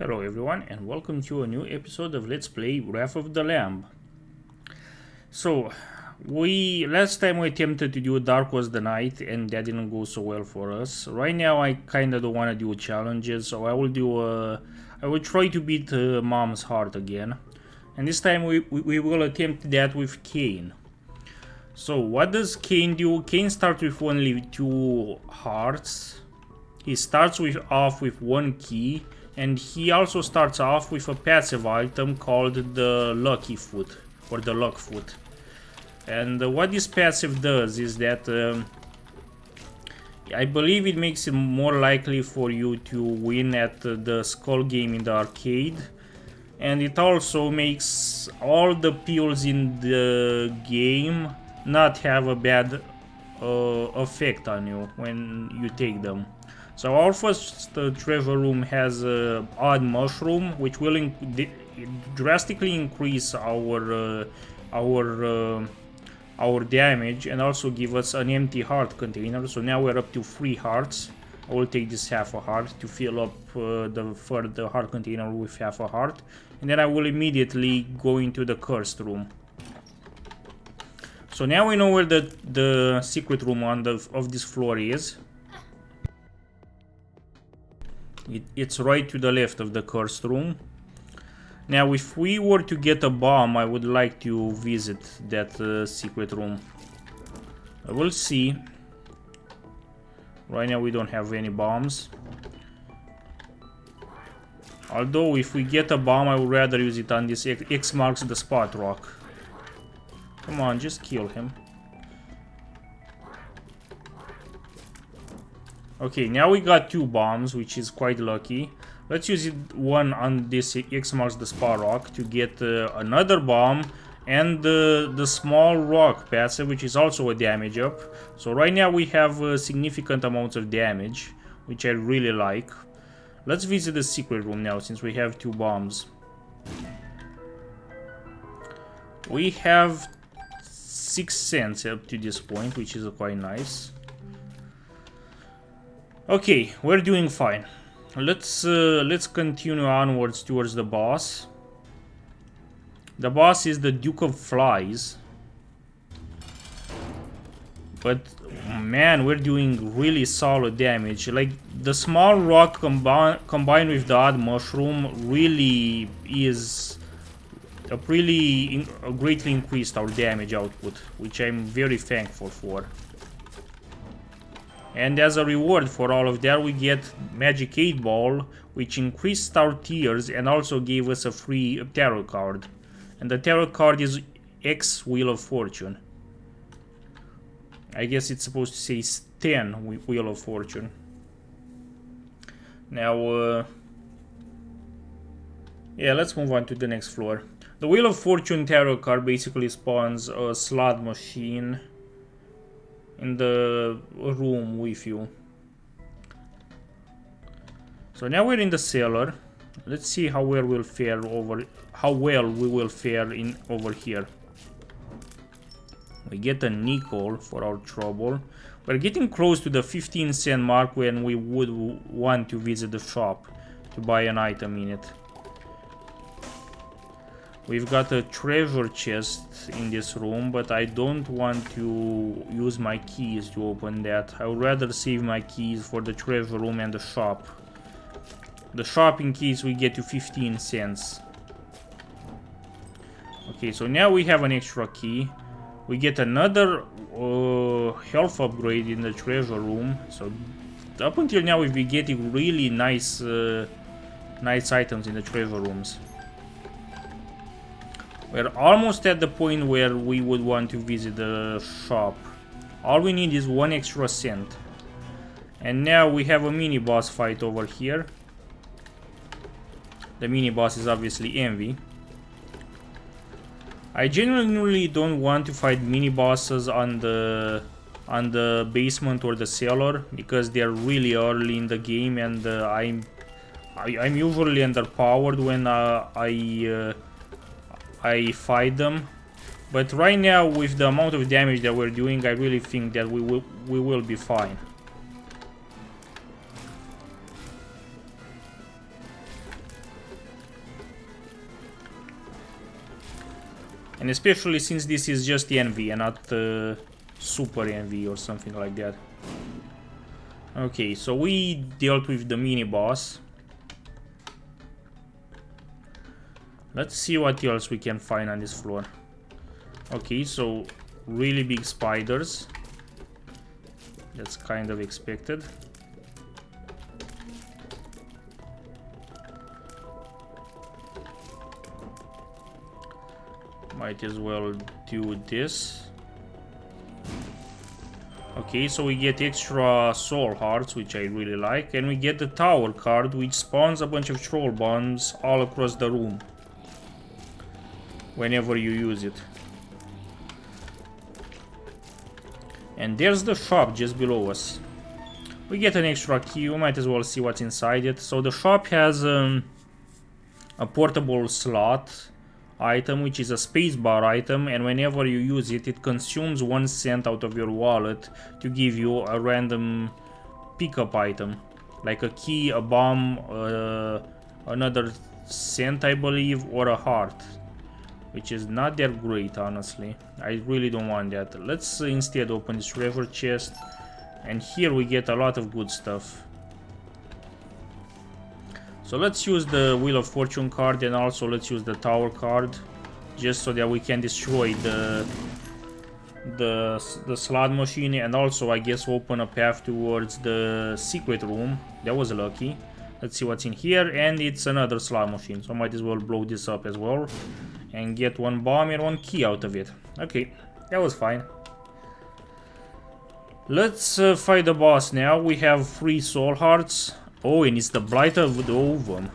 Hello everyone and welcome to a new episode of Let's Play Wrath of the Lamb. So, last time we attempted to do Dark Was the Night and that didn't go so well for us. Right now I kinda don't wanna do challenges, so I will try to beat Mom's heart again. And this time we will attempt that with Cain. So what does Cain do? Cain starts with only 2 hearts. He starts off with 1 key. And he also starts off with a passive item called the Lucky Foot, or the Luck Foot. And what this passive does is that I believe it makes it more likely for you to win at the skull game in the arcade. And it also makes all the pills in the game not have a bad effect on you when you take them. So our first treasure room has odd mushroom, which will drastically increase our damage and also give us an empty heart container. So now we're up to 3 hearts. I will take this half a heart to fill up the heart container with half a heart, and then I will immediately go into the cursed room. So now we know where the secret room of this floor is. It's right to the left of the cursed room. Now if we were to get a bomb, I would like to visit that secret room. I will see. Right now we don't have any bombs. Although if we get a bomb, I would rather use it on this X marks the spot rock. Come on, just kill him. Okay, now we got 2 bombs, which is quite lucky. Let's use one on this X marks the spot rock to get another bomb and the small rock passive, which is also a damage up. So right now we have significant amounts of damage, which I really like. Let's visit the secret room now, since we have 2 bombs. We have 6 cents up to this point, which is quite nice. Okay, we're doing fine. Let's continue onwards towards the boss. The boss is the Duke of Flies. But man, we're doing really solid damage. Like the small rock combined with the odd mushroom really is greatly increased our damage output, which I'm very thankful for. And as a reward for all of that, we get Magic 8 Ball, which increased our tiers and also gave us a free tarot card. And the tarot card is X Wheel of Fortune. I guess it's supposed to say 10 Wheel of Fortune. Now, yeah, let's move on to the next floor. The Wheel of Fortune tarot card basically spawns a slot machine in the room with you. So now we're in the cellar. Let's see how well we will fare over here. We get a nickel for our trouble. We're getting close to the 15-cent mark when we would want to visit the shop to buy an item in it. We've got a treasure chest in this room, but I don't want to use my keys to open that. I would rather save my keys for the treasure room and the shop. The shop, in case we get to 15 cents. Okay, so now we have an extra key. We get another health upgrade in the treasure room. So up until now we've been getting really nice items in the treasure rooms. We're almost at the point where we would want to visit the shop. All we need is 1 extra cent. And now we have a mini boss fight over here. The mini boss is obviously Envy. I genuinely don't want to fight mini bosses on the basement or the cellar, because they're really early in the game, and I'm usually underpowered when I fight them. But right now, with the amount of damage that we're doing, I really think that we will be fine. And especially since this is just envy and not super envy or something like that. Okay, so we dealt with the mini boss. Let's see what else we can find on this floor. Okay, so really big spiders. That's kind of expected. Might as well do this. Okay, so we get extra soul hearts, which I really like, and we get the tower card, which spawns a bunch of troll bombs all across the room whenever you use it. And there's the shop just below us. We get an extra key, we might as well see what's inside it. So the shop has a portable slot item, which is a spacebar item, and whenever you use it, it consumes 1 cent out of your wallet to give you a random pickup item, like a key, a bomb, another cent I believe, or a heart, which is not that great honestly. I really don't want that. Let's instead open this treasure chest, and here we get a lot of good stuff. So let's use the Wheel of Fortune card, and also let's use the Tower card, just so that we can destroy the slot machine, and also I guess open a path towards the secret room. That was lucky. Let's see what's in here, and it's another slot machine, so I might as well blow this up as well and get 1 bomb and 1 key out of it. Okay, that was fine. Let's fight the boss now. We have 3 soul hearts. Oh, and it's the Blight of the Ovum.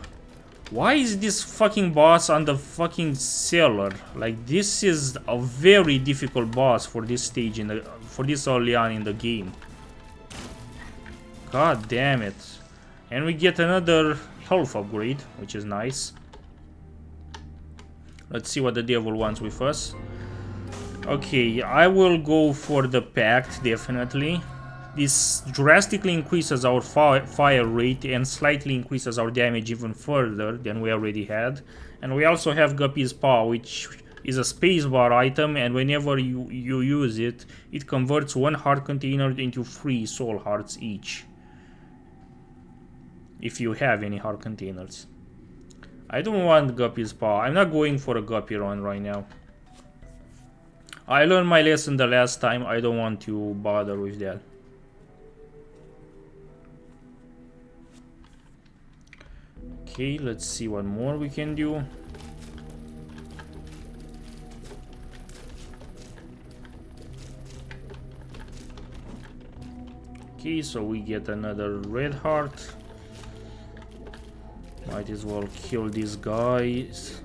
Why is this fucking boss on the fucking cellar? Like, this is a very difficult boss for this stage for this early on in the game. God damn it. And we get another health upgrade, which is nice. Let's see what the devil wants with us. Okay, I will go for the pact, definitely. This drastically increases our fire rate and slightly increases our damage even further than we already had. And we also have Guppy's Paw, which is a spacebar item, and whenever you use it, it converts 1 heart container into 3 soul hearts each. If you have any heart containers. I don't want Guppy's Paw. I'm not going for a Guppy run right now. I learned my lesson the last time. I don't want to bother with that. Okay, let's see what more we can do. Okay, so we get another red heart. Might as well kill these guys.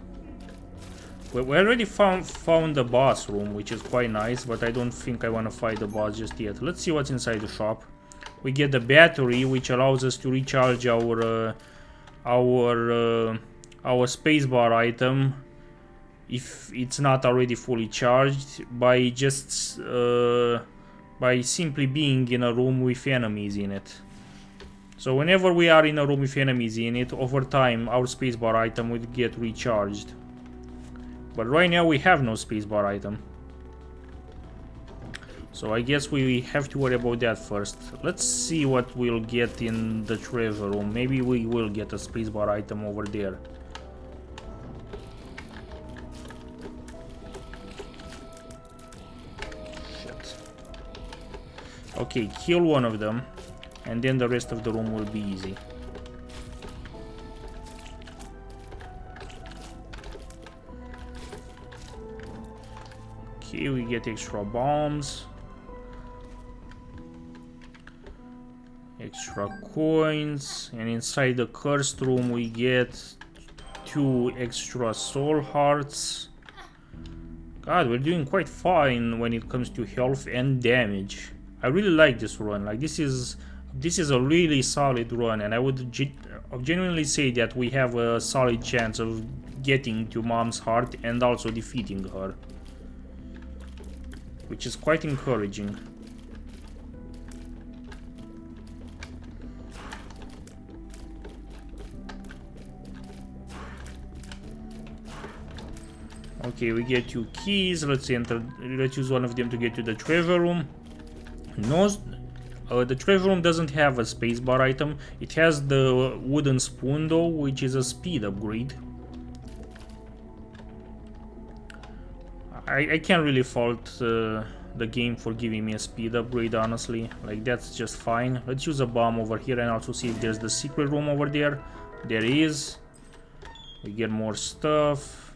We already found the boss room, which is quite nice, but I don't think I want to fight the boss just yet. Let's see what's inside the shop. We get the battery, which allows us to recharge our spacebar item if it's not already fully charged by just by simply being in a room with enemies in it. So whenever we are in a room with enemies in it, over time our spacebar item will get recharged. But right now we have no spacebar item. So I guess we have to worry about that first. Let's see what we'll get in the treasure room. Maybe we will get a spacebar item over there. Shit. Okay, kill one of them, and then the rest of the room will be easy. Okay, we get extra bombs. Extra coins, and inside the cursed room we get 2 extra soul hearts. God, we're doing quite fine when it comes to health and damage. I really like this run. Like, this is a really solid run, and I would genuinely say that we have a solid chance of getting to Mom's heart and also defeating her, which is quite encouraging. Okay, we get 2 keys. Let's use one of them to get to the treasure room. No, the treasure room doesn't have a spacebar item. It has the wooden spoon though, which is a speed upgrade. I can't really fault the game for giving me a speed upgrade, honestly. Like, that's just fine. Let's use a bomb over here and also see if there's the secret room over there. There is. We get more stuff.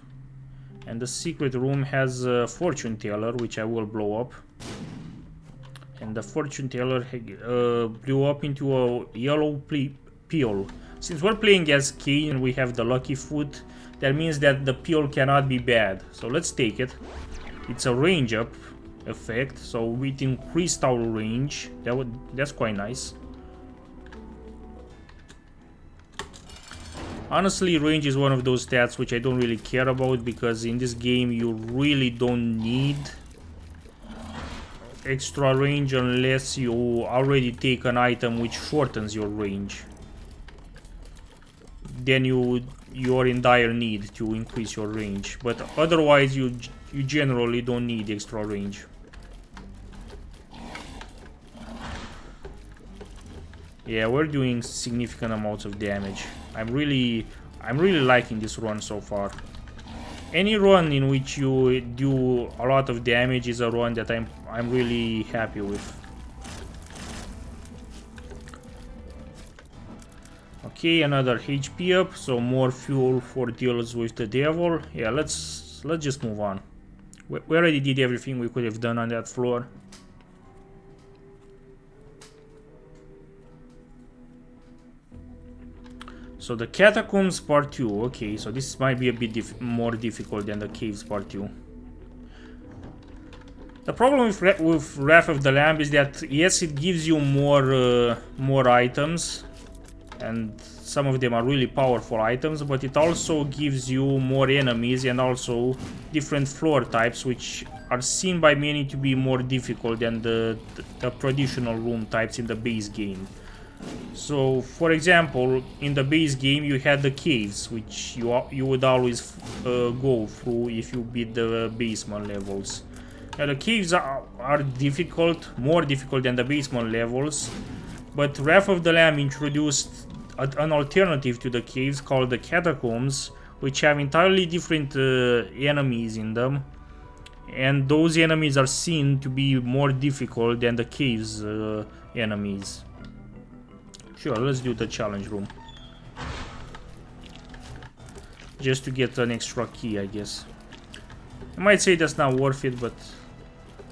And the secret room has a fortune teller, which I will blow up. And the fortune teller blew up into a yellow peel. Since we're playing as Kane and we have the lucky foot, that means that the peel cannot be bad. So let's take it. It's a range up effect, so it increased our range. That's quite nice. Honestly, range is one of those stats which I don't really care about, because in this game you really don't need extra range unless you already take an item which shortens your range. Then you're in dire need to increase your range, but otherwise you generally don't need extra range. Yeah, we're doing significant amounts of damage. I'm really liking this run so far. Any run in which you do a lot of damage is a run that I'm really happy with. Okay, another HP up, so more fuel for deals with the devil. Yeah, let's just move on. We already did everything we could have done on that floor. So the Catacombs Part 2. Okay, so this might be a bit more difficult than the Caves Part 2. The problem with Wrath of the Lamb is that, yes, it gives you more items, and some of them are really powerful items, but it also gives you more enemies and also different floor types, which are seen by many to be more difficult than the traditional room types in the base game. So, for example, in the base game you had the caves, which you would always go through if you beat the basement levels. Now the caves are difficult, more difficult than the basement levels, but Wrath of the Lamb introduced an alternative to the caves called the Catacombs, which have entirely different enemies in them, and those enemies are seen to be more difficult than the caves enemies. Sure, let's do the challenge room. Just to get an extra key, I guess. I might say that's not worth it, but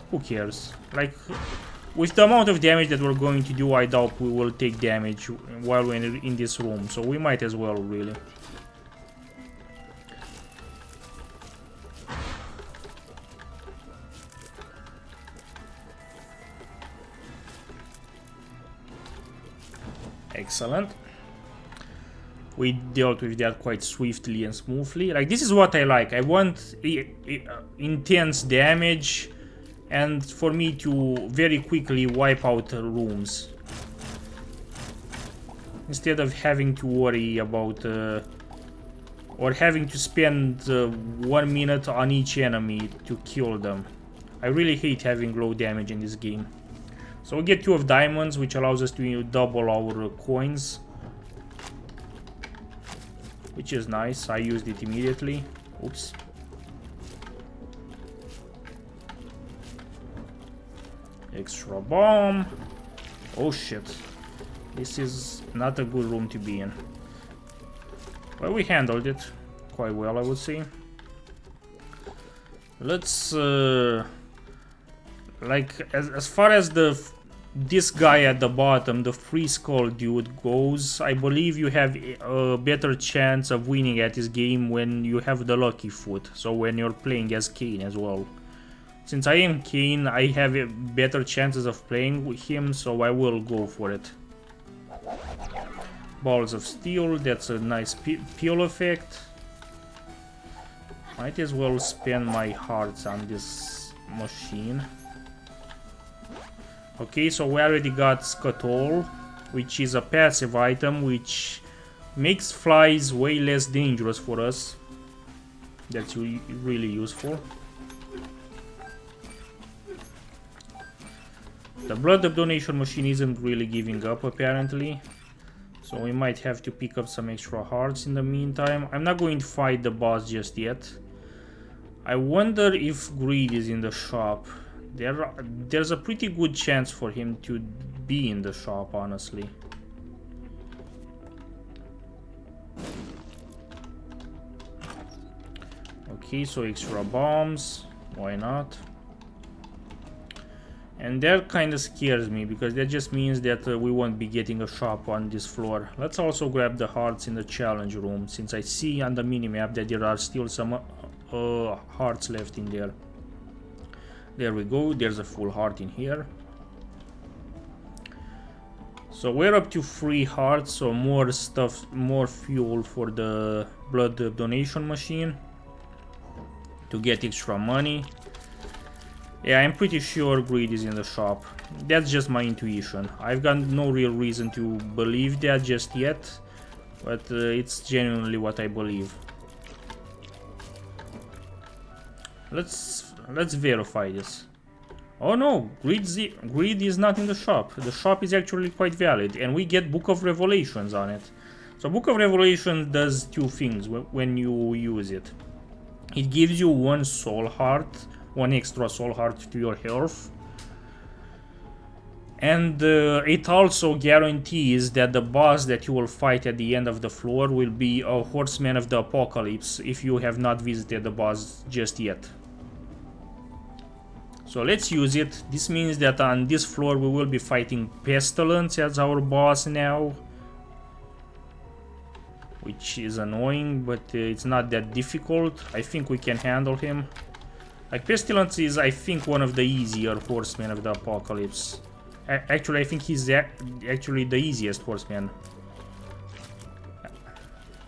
who cares? Like, with the amount of damage that we're going to do, I doubt we will take damage while we're in this room, so we might as well, really. Excellent. We dealt with that quite swiftly and smoothly. Like, this is what I like. I want intense damage and for me to very quickly wipe out rooms, instead of having to worry about or having to spend 1 minute on each enemy to kill them. I really hate having low damage in this game. So we get 2 of diamonds, which allows us to double our coins, which is nice. I used it immediately. Oops. Extra bomb. Oh shit. This is not a good room to be in. But we handled it quite well, I would say. Let's like, as far as this guy at the bottom, the free skull dude, goes, I believe you have a better chance of winning at this game when you have the lucky foot. So when you're playing as Kane as well. Since I am Kane, I have better chances of playing with him, so I will go for it. Balls of steel, that's a nice peel effect. Might as well spend my hearts on this machine. Okay, so we already got Scuttle, which is a passive item which makes flies way less dangerous for us. That's really useful. The blood donation machine isn't really giving up apparently, so we might have to pick up some extra hearts in the meantime. I'm not going to fight the boss just yet. I wonder if Greed is in the shop. There's a pretty good chance for him to be in the shop, honestly. Okay, so extra bombs, why not? And that kind of scares me, because that just means that we won't be getting a shop on this floor. Let's also grab the hearts in the challenge room, since I see on the minimap that there are still some hearts left in there. There we go, there's a full heart in here. So we're up to 3 hearts, so more stuff, more fuel for the blood donation machine to get extra money. Yeah, I'm pretty sure Greed is in the shop. That's just my intuition. I've got no real reason to believe that just yet, but it's genuinely what I believe. Let's verify this. Oh no, Greed is not in the shop. The shop is actually quite valid, and we get Book of Revelations on it. So Book of Revelations does 2 things when you use it. It gives you 1 soul heart, 1 extra soul heart to your health, and it also guarantees that the boss that you will fight at the end of the floor will be a Horseman of the Apocalypse if you have not visited the boss just yet. So let's use it. This means that on this floor we will be fighting Pestilence as our boss now, which is annoying, but it's not that difficult. I think we can handle him. Like, Pestilence is, I think, one of the easier Horsemen of the Apocalypse. Actually, I think he's actually the easiest Horseman.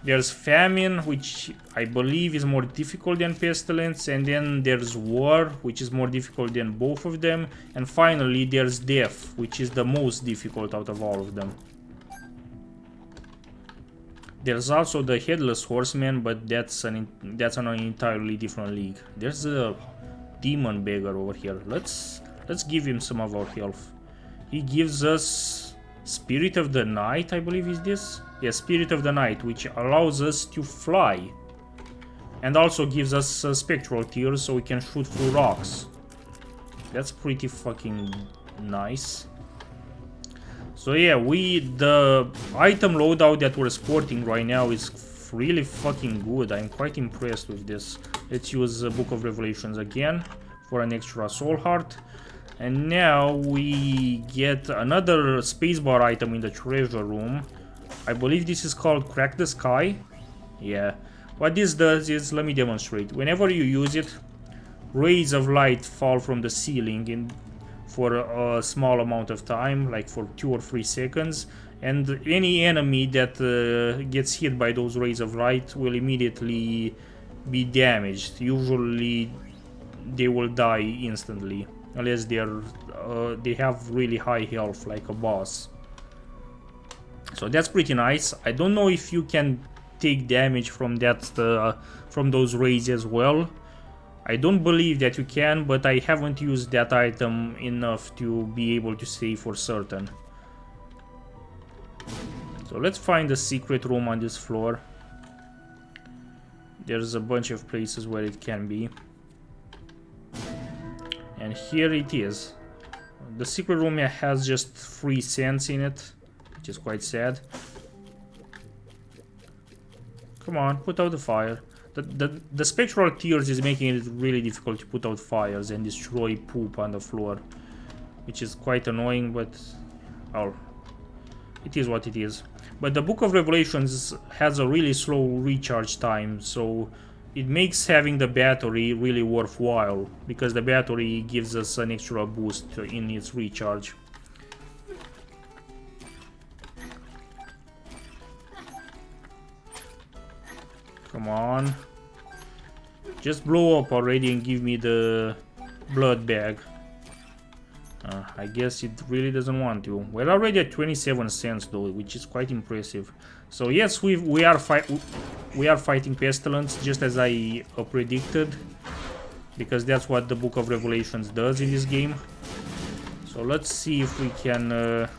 There's Famine, which I believe is more difficult than Pestilence, and then there's War, which is more difficult than both of them, and finally there's Death, which is the most difficult out of all of them. There's also the Headless Horseman, but that's on an entirely different league. There's a Demon Beggar over here. Let's give him some of our health. He gives us Spirit of the Night, I believe is this? Yeah, Spirit of the Night, which allows us to fly. And also gives us Spectral Tears, so we can shoot through rocks. That's pretty fucking nice. So yeah, the item loadout that we're sporting right now is really fucking good. I'm quite impressed with this. Let's use Book of Revelations again for an extra soul heart. And now we get another spacebar item in the treasure room. I believe this is called Crack the Sky. Yeah. What this does is, let me demonstrate. Whenever you use it, rays of light fall from the ceiling for a small amount of time, like for 2 or 3 seconds. And any enemy that gets hit by those rays of light will immediately be damaged. Usually they will die instantly, unless they have really high health, like a boss. So that's pretty nice. I don't know if you can take damage from from those rays as well. I don't believe that you can, but I haven't used that item enough to be able to say for certain. So let's find a secret room on this floor. There's a bunch of places where it can be. And here it is. The secret room has just 3 cents in it, which is quite sad. Come on, put out the fire. The Spectral Tears is making it really difficult to put out fires and destroy poop on the floor, which is quite annoying, but oh, it is what it is. But the Book of Revelations has a really slow recharge time, so it makes having the battery really worthwhile, because the battery gives us an extra boost in its recharge. Come on. Just blow up already and give me the blood bag. I guess it really doesn't want to. We're already at 27 cents though, which is quite impressive. So yes, we are fighting Pestilence just as I predicted, because that's what the Book of Revelations does in this game. So let's see if we can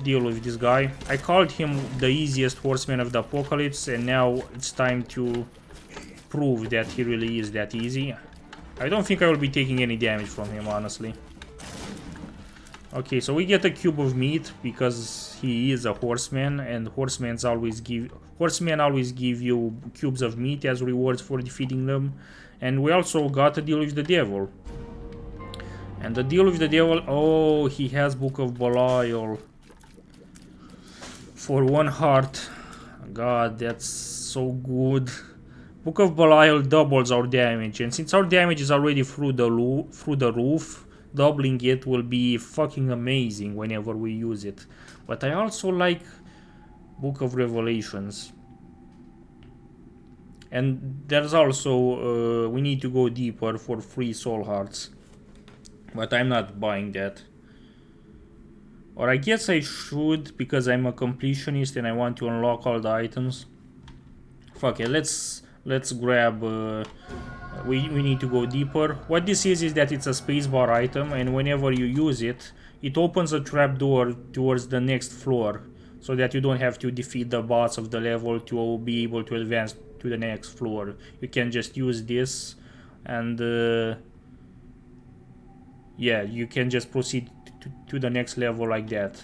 deal with this guy. I called him the easiest horseman of the apocalypse, and now it's time to prove that he really is that easy. I don't think I will be taking any damage from him, honestly. Okay, so we get a cube of meat because he is a horseman, and horsemen always give you cubes of meat as rewards for defeating them. And we also got a deal with the devil. And the deal with the devil, oh, he has Book of Belial for 1 heart. God, that's so good. Book of Belial doubles our damage, and since our damage is already through the roof, doubling it will be fucking amazing whenever we use it. But I also like Book of Revelations. And there's also, we need to go deeper for 3 soul hearts. But I'm not buying that. Or I guess I should, because I'm a completionist and I want to unlock all the items. Fuck it, let's grab... we need to go deeper. What this is that it's a spacebar item, and whenever you use it, it opens a trapdoor towards the next floor, so that you don't have to defeat the boss of the level to be able to advance to the next floor. You can just use this, and yeah, you can just proceed to the next level like that.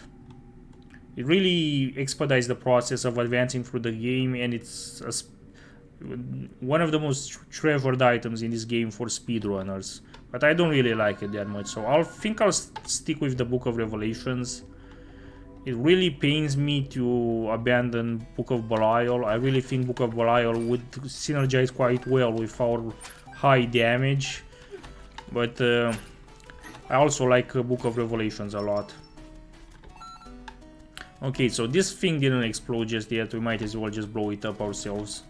It really expedites the process of advancing through the game, and it's one of the most treasured items in this game for speedrunners. But I don't really like it that much, so I think I'll stick with the Book of Revelations. It really pains me to abandon Book of Belial. I really think Book of Belial would synergize quite well with our high damage. But I also like Book of Revelations a lot. Okay, so this thing didn't explode just yet. We might as well just blow it up ourselves.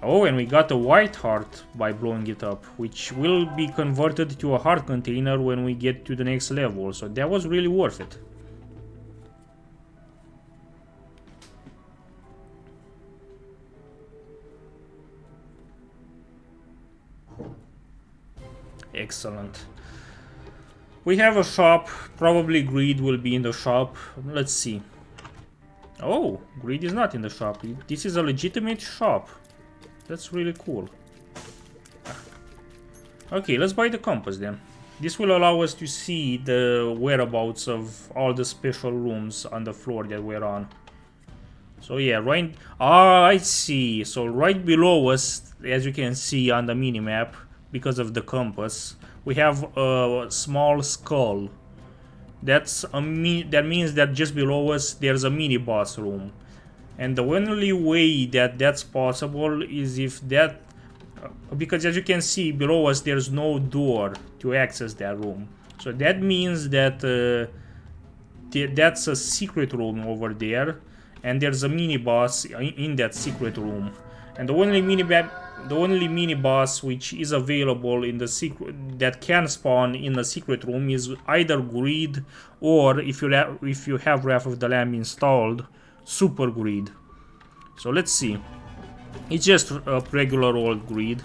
Oh, and we got a white heart by blowing it up, which will be converted to a heart container when we get to the next level. So that was really worth it. Excellent. We have a shop. Probably Greed will be in the shop. Let's see. Oh, Greed is not in the shop. This is a legitimate shop. That's really cool. Okay, let's buy the compass then. This will allow us to see the whereabouts of all the special rooms on the floor that we're on. So yeah, right... Ah, I see. So right below us, as you can see on the minimap, because of the compass, we have a small skull. That means that just below us there's a mini boss room. And the only way that that's possible is if that... because as you can see below us there's no door to access that room. So that means that that's a secret room over there. And there's a mini boss in that secret room. And the only mini boss which is available in the secret that can spawn in the secret room is either Greed, or if you have Wrath of the Lamb installed, Super Greed. So let's see. It's just a regular old Greed.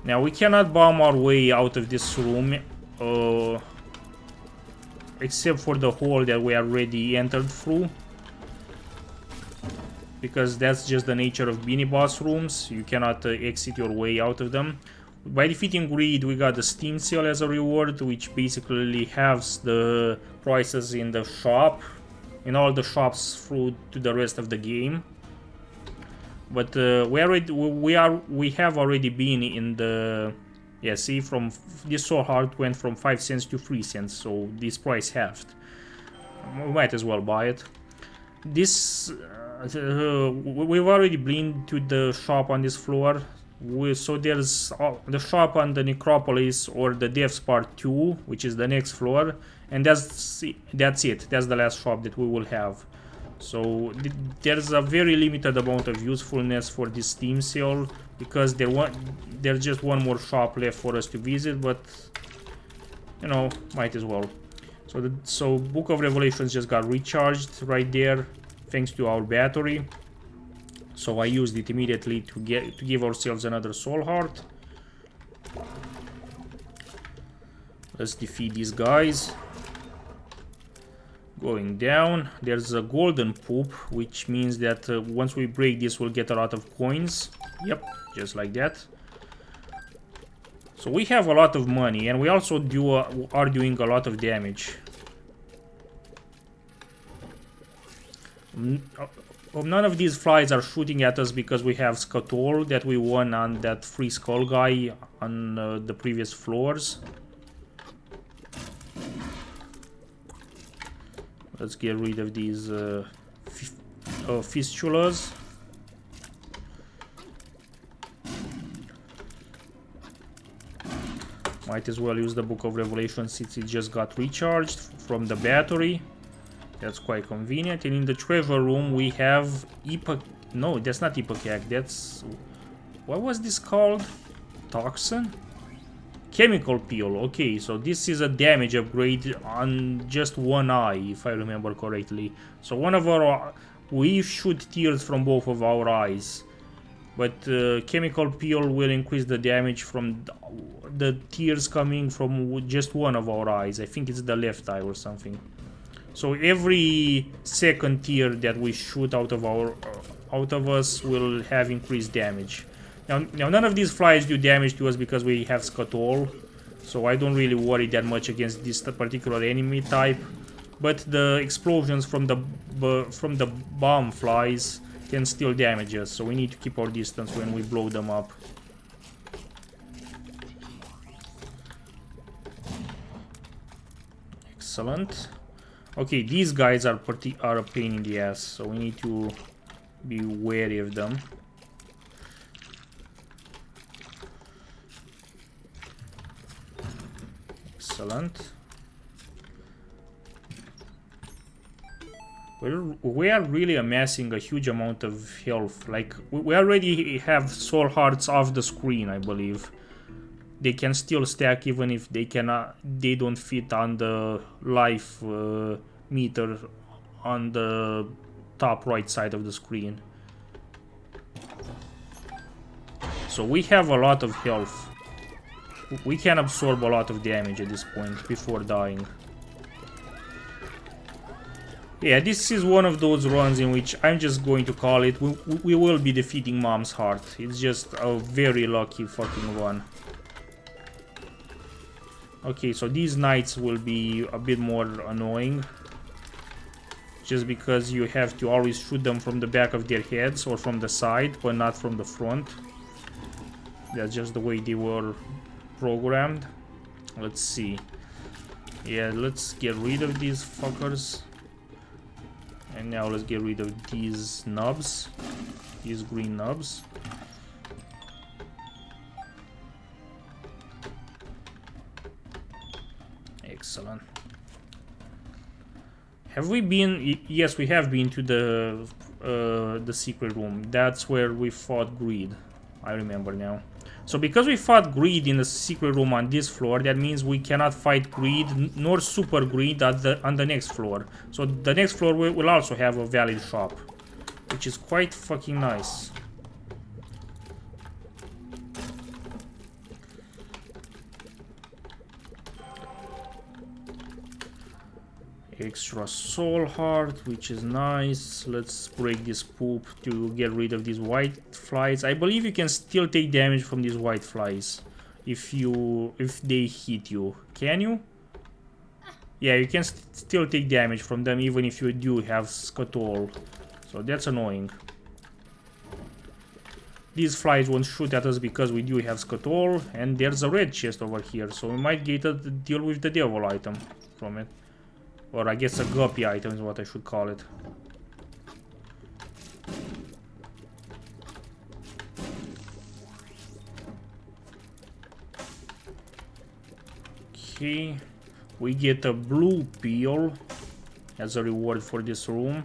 Now we cannot bomb our way out of this room, except for the hole that we already entered through, because that's just the nature of mini boss rooms. You cannot exit your way out of them. By defeating Greed, we got the Steam Sale as a reward, which basically halves the prices in the shop, in all the shops through to the rest of the game. But we have already been in the... Yeah, see, from this soul heart went from 5 cents to 3 cents, so this price halved. We might as well buy it. This... we've already been to the shop on this floor. So there's the shop on the Necropolis or the Devs Part 2, which is the next floor, and that's it. That's the last shop that we will have. So there's a very limited amount of usefulness for this Steam Sale, because there's just one more shop left for us to visit, but you know, might as well. So Book of Revelations just got recharged right there, thanks to our battery. So I used it immediately to give ourselves another soul heart. Let's defeat these guys. Going down, there's a golden poop, which means that once we break this, we'll get a lot of coins. Yep, just like that. So we have a lot of money, and we also are doing a lot of damage. None of these flies are shooting at us because we have Scuttle that we won on that free skull guy on the previous floors. Let's get rid of these fistulas. Might as well use the Book of Revelation since it just got recharged from the battery. That's quite convenient. And in the treasure room we have no, that's not Ipecac, that's... what was this called? Toxin? Chemical peel. Okay, so this is a damage upgrade on just one eye, if I remember correctly. So one of our... we shoot tears from both of our eyes. But chemical peel will increase the damage from the tears coming from just one of our eyes. I think it's the left eye or something. So every second tear that we shoot out of us will have increased damage. Now none of these flies do damage to us because we have Scuttle, so I don't really worry that much against this particular enemy type. But the explosions from the bomb flies can still damage us, so we need to keep our distance when we blow them up. Excellent. Okay, these guys are a pain in the ass, so we need to be wary of them. Excellent. We are really amassing a huge amount of health. Like, we already have soul hearts off the screen, I believe. They can still stack even if they don't fit on the life meter on the top right side of the screen. So we have a lot of health. We can absorb a lot of damage at this point before dying. Yeah, this is one of those runs in which I'm just going to call it. We will be defeating Mom's Heart. It's just a very lucky fucking run. Okay, so these knights will be a bit more annoying. Just because you have to always shoot them from the back of their heads or from the side, but not from the front. That's just the way they were programmed. Let's see. Yeah, let's get rid of these fuckers. And now let's get rid of these nubs. These green nubs. Excellent. Have we been? Yes, we have been to the secret room. That's where we fought Greed. I remember now. So because we fought Greed in the secret room on this floor, that means we cannot fight Greed nor Super Greed on the next floor. So the next floor will also have a valid shop, which is quite fucking nice. Extra soul heart, which is nice. Let's break this poop to get rid of these white flies. I believe you can still take damage from these white flies if they hit you. Can you? Yeah, you can still take damage from them even if you do have Scuttle. So that's annoying. These flies won't shoot at us because we do have Scuttle, and there's a red chest over here, so we might get a deal with the devil item from it. Or I guess a Guppy item is what I should call it. Okay, we get a blue peel as a reward for this room,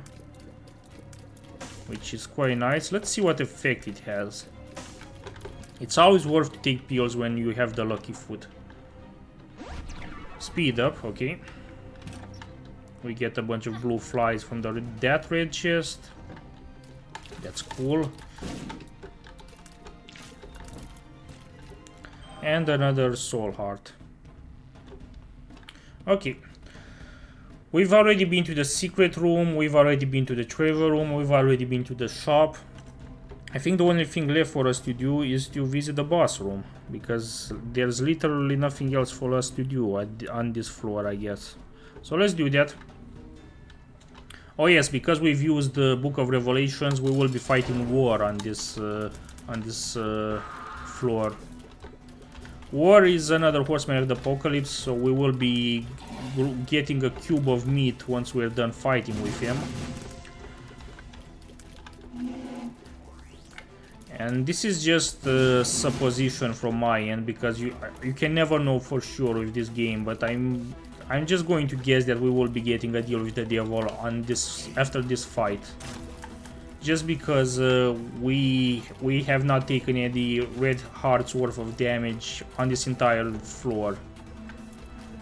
which is quite nice. Let's see what effect it has. It's always worth to take peels when you have the lucky foot. speed up, okay. We get a bunch of blue flies from that red chest. That's cool. And another soul heart. Okay. We've already been to the secret room, we've already been to the treasure room, we've already been to the shop. I think the only thing left for us to do is to visit the boss room, because there's literally nothing else for us to do on this floor, I guess. So let's do that. Oh yes, because we've used the Book of Revelations, we will be fighting War on this floor. War is another horseman of the apocalypse, so we will be getting a cube of meat once we're done fighting with him. And this is just a supposition from my end, because you can never know for sure with this game, but I'm just going to guess that we will be getting a deal with the devil on this after this fight. Just because we have not taken any red hearts worth of damage on this entire floor.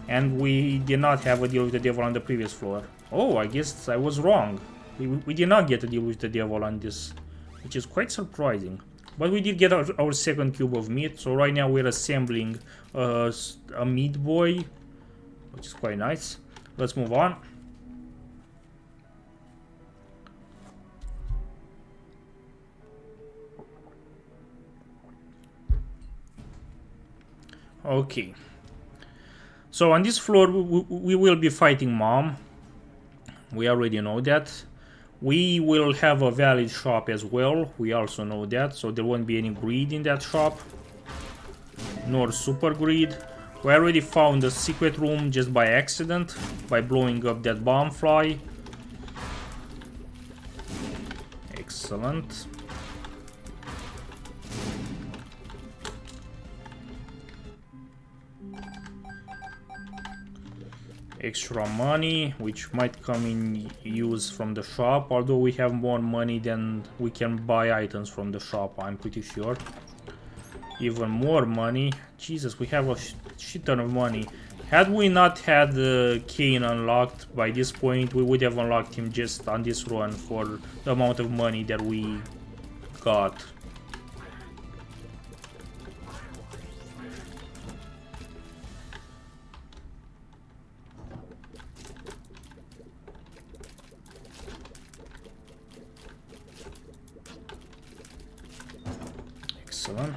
And we did not have a deal with the devil on the previous floor. Oh, I guess I was wrong. We did not get a deal with the devil on this, which is quite surprising. But we did get our second cube of meat, so right now we're assembling a meat boy, which is quite nice. Let's move on. Okay. So on this floor we will be fighting Mom. We already know that. We will have a valid shop as well. We also know that, so there won't be any greed in that shop. Nor super greed. We already found the secret room just by accident, by blowing up that bomb fly. Excellent. Extra money, which might come in use from the shop, although we have more money than we can buy items from the shop, I'm pretty sure. Even more money. Jesus, we have a shit ton of money. Had we not had Cain unlocked by this point, we would have unlocked him just on this run for the amount of money that we got. Excellent.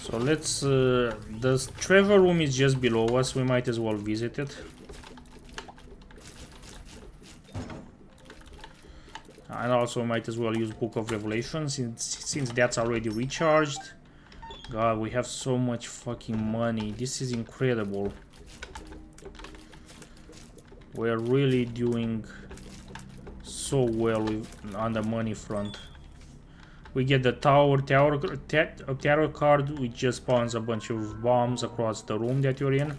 So let's, the treasure room is just below us, we might as well visit it. And also might as well use Book of Revelation since that's already recharged. God, we have so much fucking money, this is incredible. We're really doing so well on the money front. We get the tarot card, which just spawns a bunch of bombs across the room that you're in.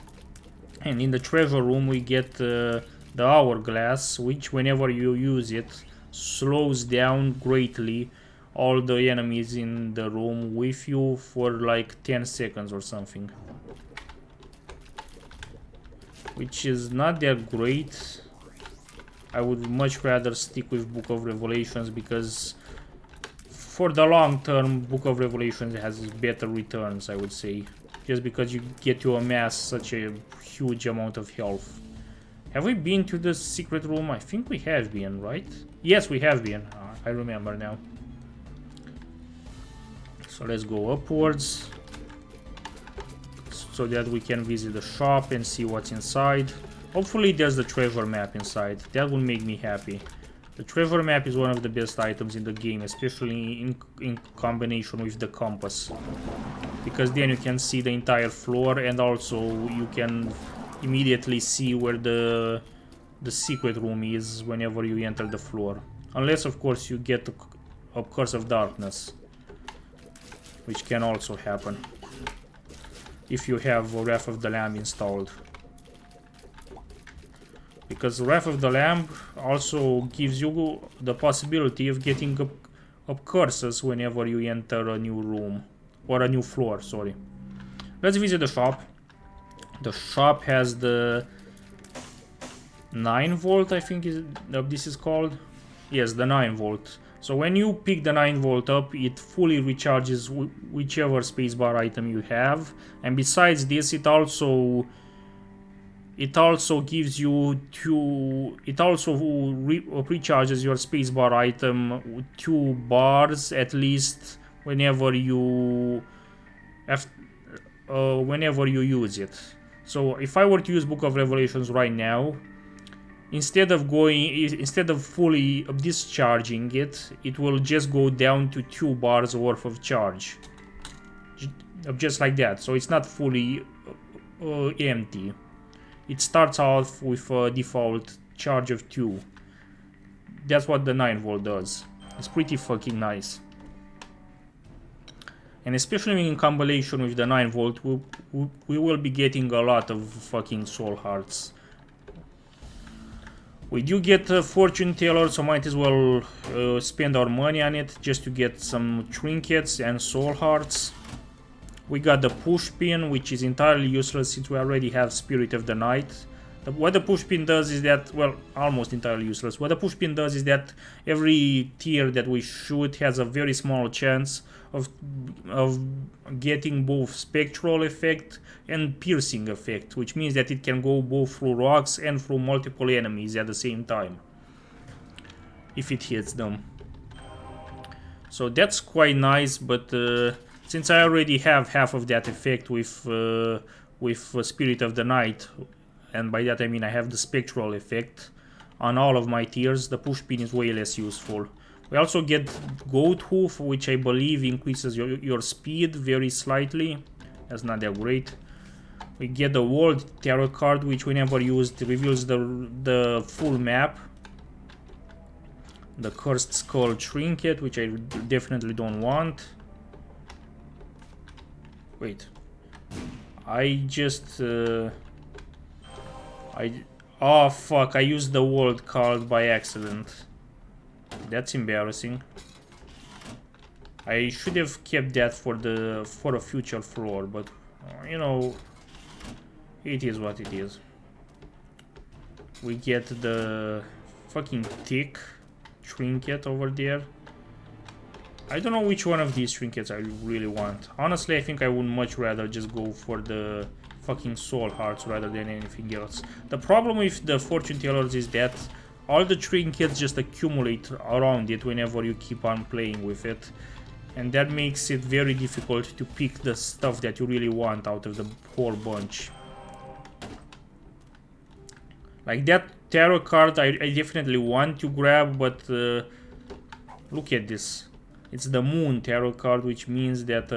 And in the treasure room we get the hourglass, which whenever you use it slows down greatly all the enemies in the room with you for like 10 seconds or something. Which is not that great. I would much rather stick with Book of Revelations, because for the long term, Book of Revelations has better returns, I would say. Just because you get to amass such a huge amount of health. Have we been to the secret room? I think we have been, right? Yes, we have been. I remember now. So let's go upwards, so that we can visit the shop and see what's inside. Hopefully there's the treasure map inside. That will make me happy. The treasure map is one of the best items in the game, especially in combination with the compass. Because then you can see the entire floor, and also you can immediately see where the secret room is whenever you enter the floor. Unless, of course, you get a Curse of Darkness, which can also happen if you have Wrath of the Lamb installed. Because Wrath of the Lamb also gives you the possibility of getting up curses whenever you enter a new room or a new floor, sorry. Let's visit the shop. The shop has the 9 volt, I think this is called. Yes, the 9 volt. So when you pick the 9 volt up, it fully recharges whichever spacebar item you have. And besides this, it also gives you it also recharges your spacebar item 2 bars at least whenever you use it. So if I were to use Book of Revelations right now, instead of fully discharging it, it will just go down to 2 bars worth of charge, just like that. So it's not fully empty. It starts off with a default charge of 2. That's what the 9 volt does. It's pretty fucking nice. And especially in combination with the 9 volt, we will be getting a lot of fucking soul hearts. We do get a fortune teller, so might as well spend our money on it just to get some trinkets and soul hearts. We got the push pin, which is entirely useless since we already have Spirit of the Night. What the push pin does is that, well, almost entirely useless. What the push pin does is that every tier that we shoot has a very small chance of getting both spectral effect and piercing effect, which means that it can go both through rocks and through multiple enemies at the same time, if it hits them. So that's quite nice, but since I already have half of that effect with Spirit of the Night, and by that I mean I have the spectral effect on all of my tiers, the push pin is way less useful. We also get Goat Hoof, which I believe increases your speed very slightly. That's not that great. We get the World Tarot card, which whenever used reveals the full map. The Cursed Skull Trinket, which I definitely don't want. Wait. I just... Oh fuck, I used the world card by accident. That's embarrassing. I should have kept that for a future floor, but you know, it is what it is. We get the fucking thick trinket over there. I don't know which one of these trinkets I really want. Honestly, I think I would much rather just go for the fucking soul hearts rather than anything else. The problem with the fortune tellers is that all the trinkets just accumulate around it whenever you keep on playing with it, and that makes it very difficult to pick the stuff that you really want out of the whole bunch. Like that tarot card I definitely want to grab, but look at this. It's the Moon tarot card, which means that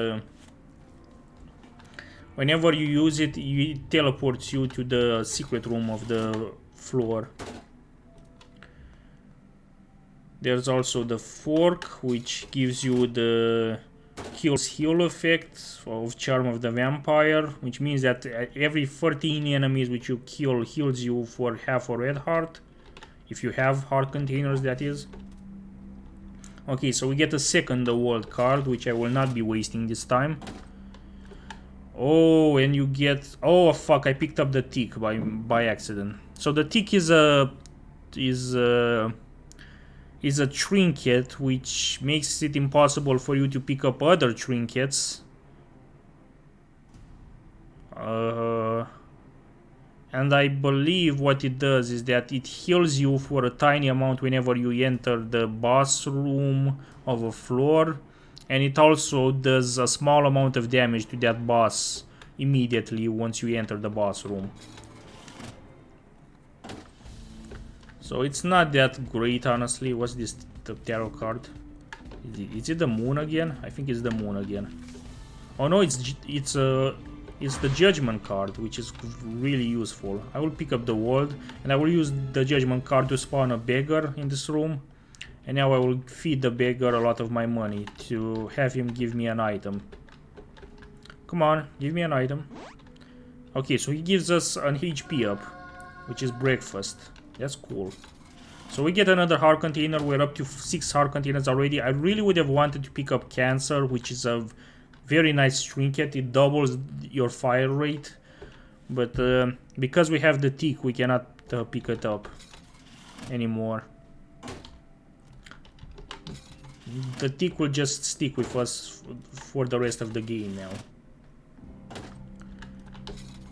whenever you use it, it teleports you to the secret room of the floor. There's also the Fork, which gives you the heal effect of Charm of the Vampire, which means that every 13 enemies which you kill heals you for half a red heart. If you have heart containers, that is. Okay, so we get a second world card, which I will not be wasting this time. Oh, and you get... Oh, fuck, I picked up the tick by accident. So the tick is a trinket, which makes it impossible for you to pick up other trinkets. And I believe what it does is that it heals you for a tiny amount whenever you enter the boss room of a floor. And it also does a small amount of damage to that boss immediately once you enter the boss room. So it's not that great, honestly. What's this tarot card? Is it the Moon again? I think it's the Moon again. Oh no, it's the Judgment card, which is really useful. I will pick up the World, and I will use the Judgment card to spawn a beggar in this room. And now I will feed the beggar a lot of my money to have him give me an item. Come on, give me an item. Okay, so he gives us an HP up, which is breakfast. That's cool. So we get another heart container. We're up to 6 heart containers already. I really would have wanted to pick up Cancer, which is a Very nice trinket. It doubles your fire rate, but because we have the tick, we cannot pick it up anymore. The tick will just stick with us for the rest of the game now.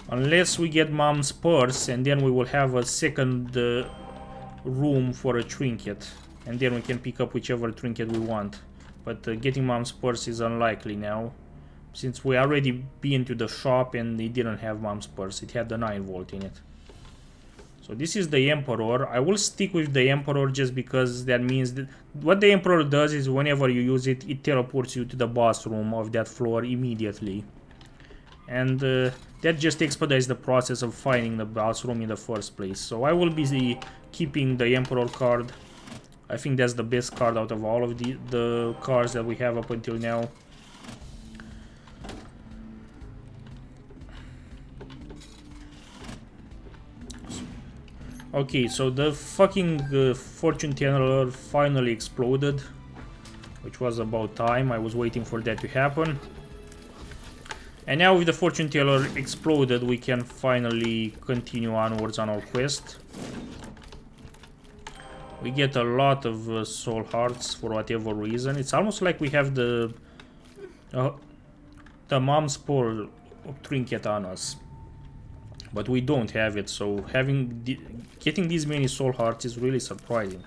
Unless we get Mom's purse, and then we will have a second room for a trinket. And then we can pick up whichever trinket we want. But getting Mom's purse is unlikely now, since we already been to the shop and it didn't have Mom's purse. It had the 9 volt in it. So this is the Emperor. I will stick with the Emperor just because that means that what the Emperor does is whenever you use it, it teleports you to the boss room of that floor immediately. And that just expedites the process of finding the boss room in the first place. So I will be keeping the Emperor card. I think that's the best card out of all of the cards that we have up until now. Okay, so the fucking fortune teller finally exploded, which was about time. I was waiting for that to happen. And now with the fortune teller exploded, we can finally continue onwards on our quest. We get a lot of soul hearts for whatever reason. It's almost like we have the Mom's Pearl trinket on us. But we don't have it, so getting these many soul hearts is really surprising.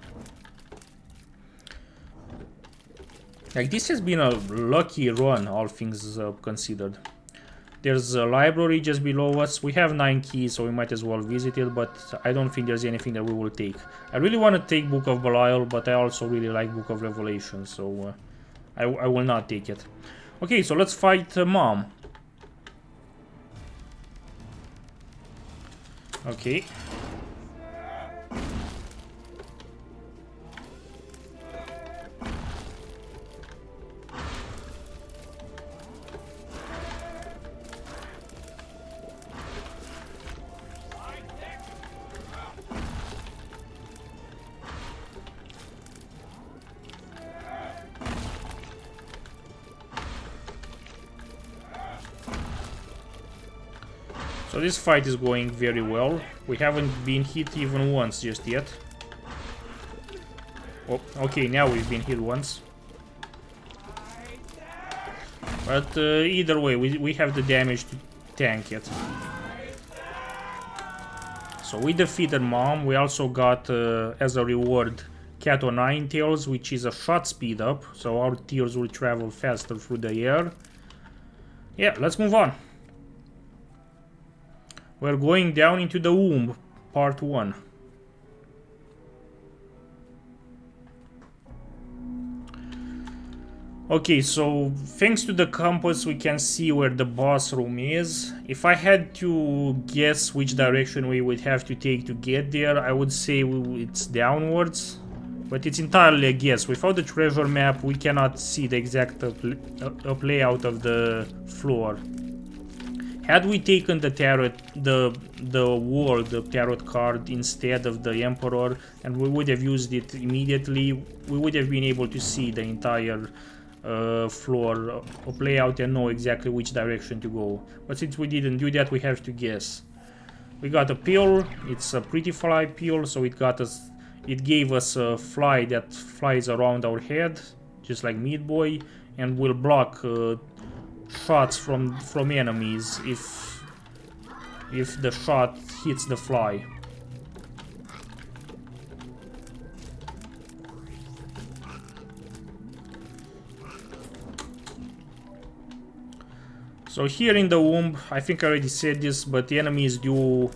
Like, this has been a lucky run, all things considered. There's a library just below us. We have 9 keys, so we might as well visit it, but I don't think there's anything that we will take. I really want to take Book of Belial, but I also really like Book of Revelation, so I will not take it. Okay, so let's fight Mom. Okay. So this fight is going very well. We haven't been hit even once just yet. Oh, okay, now we've been hit once. But either way, we have the damage to tank it. So we defeated Mom. We also got, as a reward, Cat O9 Tails, which is a shot speed up. So our tears will travel faster through the air. Yeah, let's move on. We're going down into the womb, part 1. Okay, so thanks to the compass we can see where the boss room is. If I had to guess which direction we would have to take to get there, I would say it's downwards. But it's entirely a guess. Without the treasure map, we cannot see the exact layout of the floor. Had we taken the tarot, the tarot card instead of the Emperor, and we would have used it immediately, we would have been able to see the entire floor of layout and know exactly which direction to go. But since we didn't do that, we have to guess. We got a pill. It's a pretty fly pill, so it gave us a fly that flies around our head, just like Meat Boy, and will block shots from enemies if the shot hits the fly. So here in the womb, I think I already said this, but the enemies do,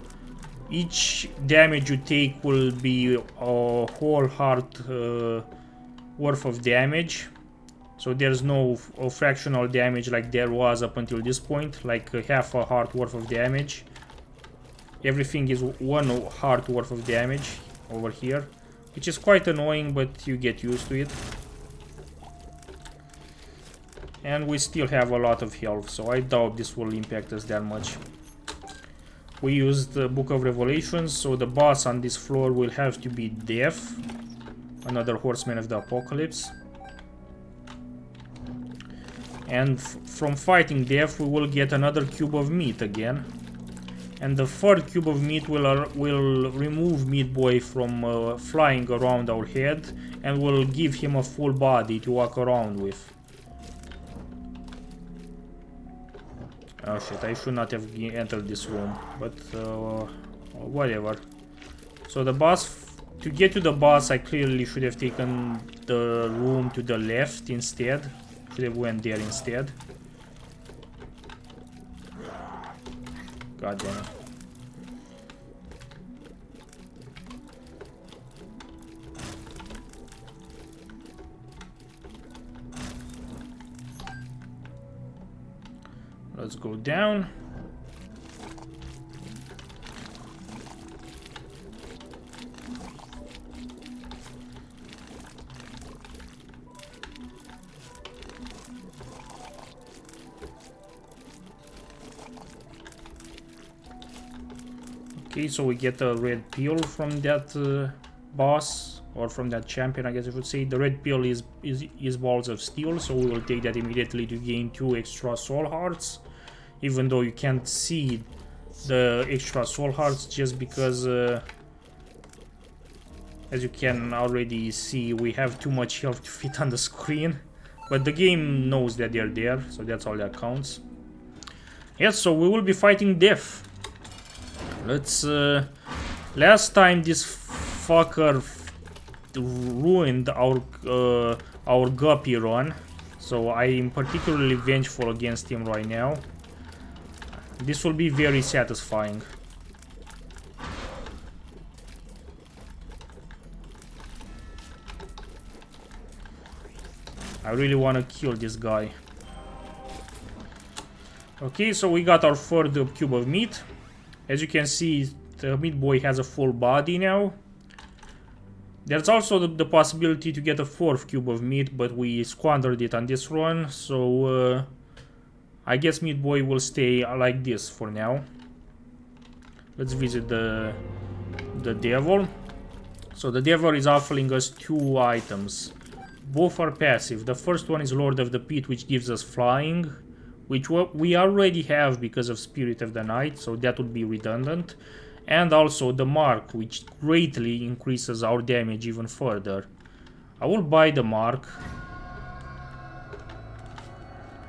each damage you take will be a whole heart worth of damage. So there's no fractional damage like there was up until this point, like half a heart worth of damage. Everything is 1 heart worth of damage over here, which is quite annoying, but you get used to it. And we still have a lot of health, so I doubt this will impact us that much. We used the Book of Revelations, so the boss on this floor will have to be Death, another horseman of the apocalypse. And from fighting death we will get another cube of meat again. And the third cube of meat will remove Meat Boy from flying around our head and will give him a full body to walk around with. Oh shit, I should not have entered this room, but whatever. So the boss, to get to the boss, I clearly should have taken the room to the left instead. Should have went there instead. God damn it. Let's go down. Okay, so we get a red pill from that boss, or from that champion, I guess I would say. The red pill is balls of steel, so we will take that immediately to gain 2 extra soul hearts. Even though you can't see the extra soul hearts, just because, as you can already see, we have too much health to fit on the screen. But the game knows that they're there, so that's all that counts. Yes, so we will be fighting death. Let's, last time this fucker ruined our Guppy run, so I am particularly vengeful against him right now. This will be very satisfying. I really want to kill this guy. Okay, so we got our third cube of meat. As you can see, the Meat Boy has a full body now. There's also the possibility to get a fourth cube of meat, but we squandered it on this run, so I guess Meat Boy will stay like this for now. Let's visit the devil. So the devil is offering us 2 items. Both are passive. The first one is Lord of the Pit, which gives us flying, which we already have because of Spirit of the Night, so that would be redundant. And also the Mark, which greatly increases our damage even further. I will buy the Mark.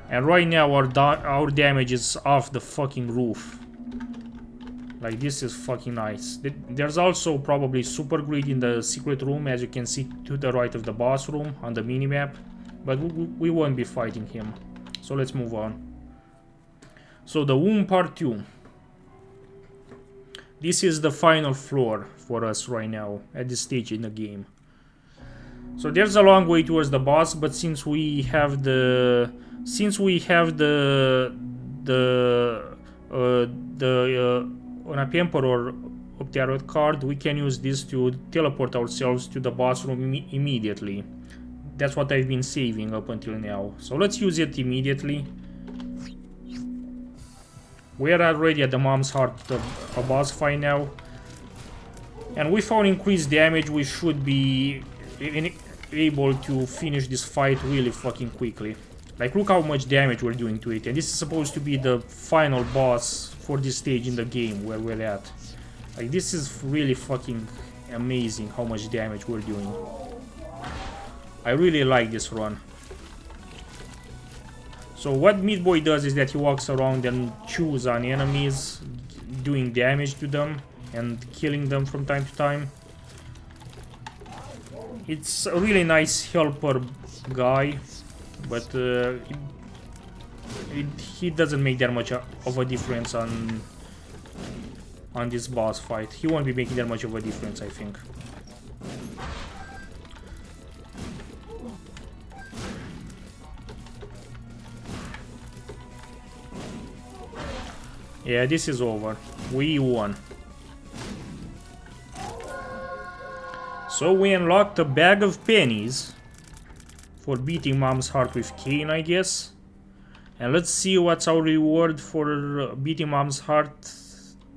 And right now our damage is off the fucking roof. Like, this is fucking nice. There's also probably Super Greed in the secret room, as you can see to the right of the boss room on the minimap. But we won't be fighting him. So let's move on. So the Womb Part 2. This is the final floor for us right now at this stage in the game. So there's a long way towards the boss, but since we have the Unap Emperor up there card, we can use this to teleport ourselves to the boss room immediately. That's what I've been saving up until now. So let's use it immediately. We are already at the Mom's Heart, a boss fight now. And with our increased damage, we should be able to finish this fight really fucking quickly. Like, look how much damage we're doing to it. And this is supposed to be the final boss for this stage in the game where we're at. Like, this is really fucking amazing how much damage we're doing. I really like this run. So what Meat Boy does is that he walks around and chews on enemies, doing damage to them and killing them from time to time. It's a really nice helper guy, but he doesn't make that much of a difference on this boss fight. He won't be making that much of a difference, I think. Yeah, this is over. We won. So we unlocked a bag of pennies for beating Mom's Heart with Cain, I guess. And let's see what's our reward for beating Mom's Heart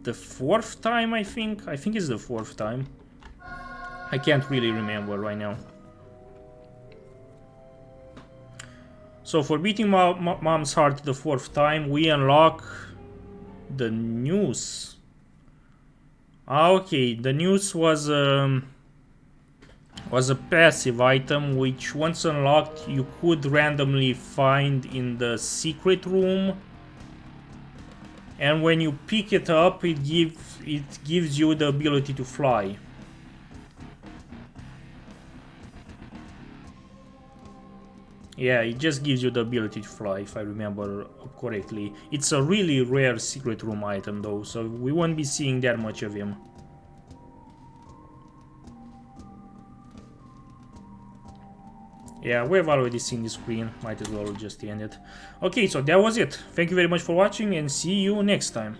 the 4th time, I think. I think it's the 4th time. I can't really remember right now. So for beating Mom's heart the 4th time, we unlock the noose. Okay, the noose was a passive item which once unlocked you could randomly find in the secret room, and when you pick it up it gives you the ability to fly. Yeah, it just gives you the ability to fly, if I remember correctly. It's a really rare secret room item though, so we won't be seeing that much of him. Yeah, we've already seen this screen, might as well just end it. Okay, so that was it. Thank you very much for watching and see you next time.